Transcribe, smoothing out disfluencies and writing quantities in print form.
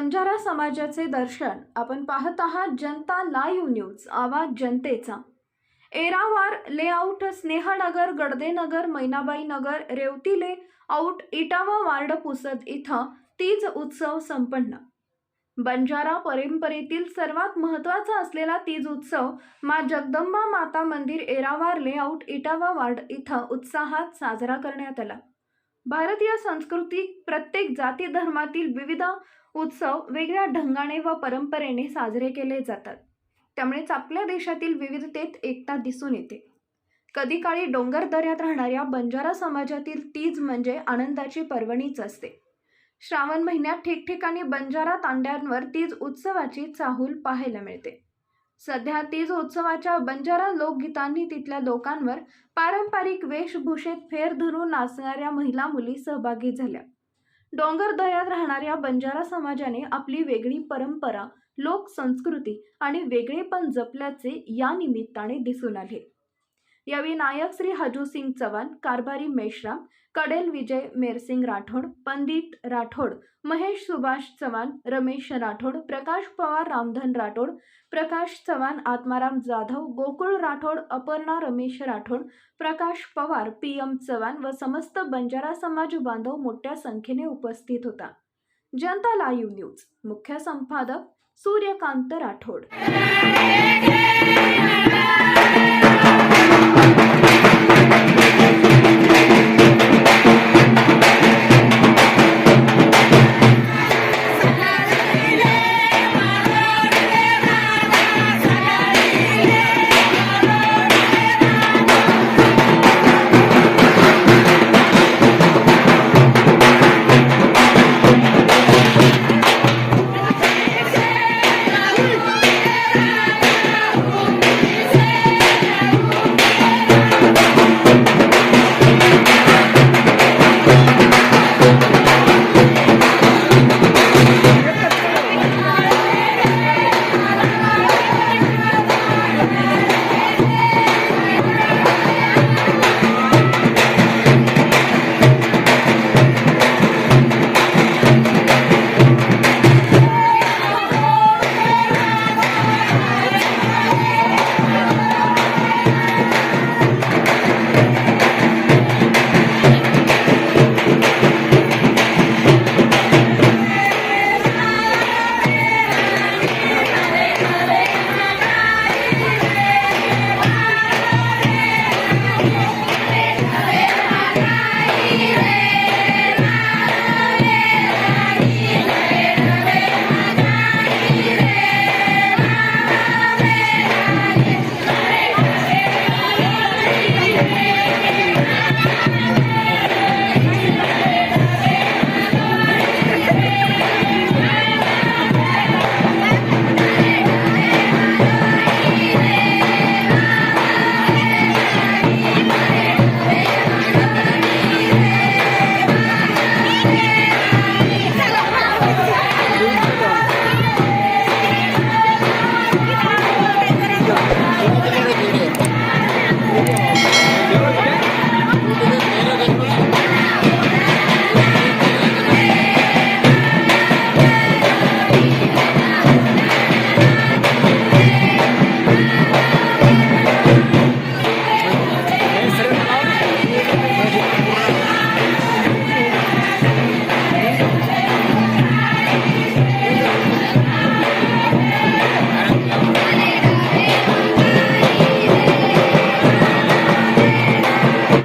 बंजारा समाजाचे दर्शन आपण पाहत आहात जनता लाईव्ह न्यूज, आवाज जनतेचा। एरावार लेआउट, स्नेहनगर, गडदेनगर, मैनाबाई नगर, रेवती लेआउट, इटावा वार्ड, पुसद इथं तीज उत्सव संपन्न। बंजारा परंपरेतील सर्वात महत्त्वाचा असलेला तीज उत्सव माँ जगदंबा माता मंदिर, एरावार लेआउट, इटावा वार्ड इथं उत्साहात साजरा करण्यात आला। भारतीय संस्कृतीत प्रत्येक जाती धर्मातील विविध उत्सव वेगळ्या ढंगाने व परंपरेने साजरे केले जातात। त्यामुळेच आपल्या देशातील विविधतेत एकता दिसून येते। कधी काळी डोंगर दऱ्यात राहणाऱ्या बंजारा समाजातील तीज म्हणजे आनंदाची पर्वणीच असते। श्रावण महिन्यात ठिकठिकाणी बंजारा तांड्यांवर तीज उत्सवाची चाहूल पाहायला मिळते। सध्या तीज उत्सवाच्या बंजारा लोकगीतांनी तिथल्या लोकांवर पारंपरिक वेशभूषेत फेर धरून नाचणाऱ्या महिला मुली सहभागी झाल्या। डोंगर दऱ्यात राहणाऱ्या बंजारा समाजाने आपली वेगळी परंपरा, लोकसंस्कृती आणि वेगळेपण जपल्याचे या निमित्ताने दिसून आले। यावेळी नायक श्री हजू सिंग चव्हाण, कारभारी मेश्राम, कडेल विजय मेरसिंग राठोड, पंडित राठोड, महेश सुभाष चव्हाण, रमेश राठोड, प्रकाश पवार, रामधन राठोड, प्रकाश चव्हाण, आत्माराम जाधव, गोकुळ राठोड, अपर्णा रमेश राठोड, प्रकाश पवार, PM चव्हाण व समस्त बंजारा समाज बांधव मोठ्या संख्येने उपस्थित होता। जनता लाईव्ह न्यूज, मुख्य संपादक सूर्यकांत राठोड।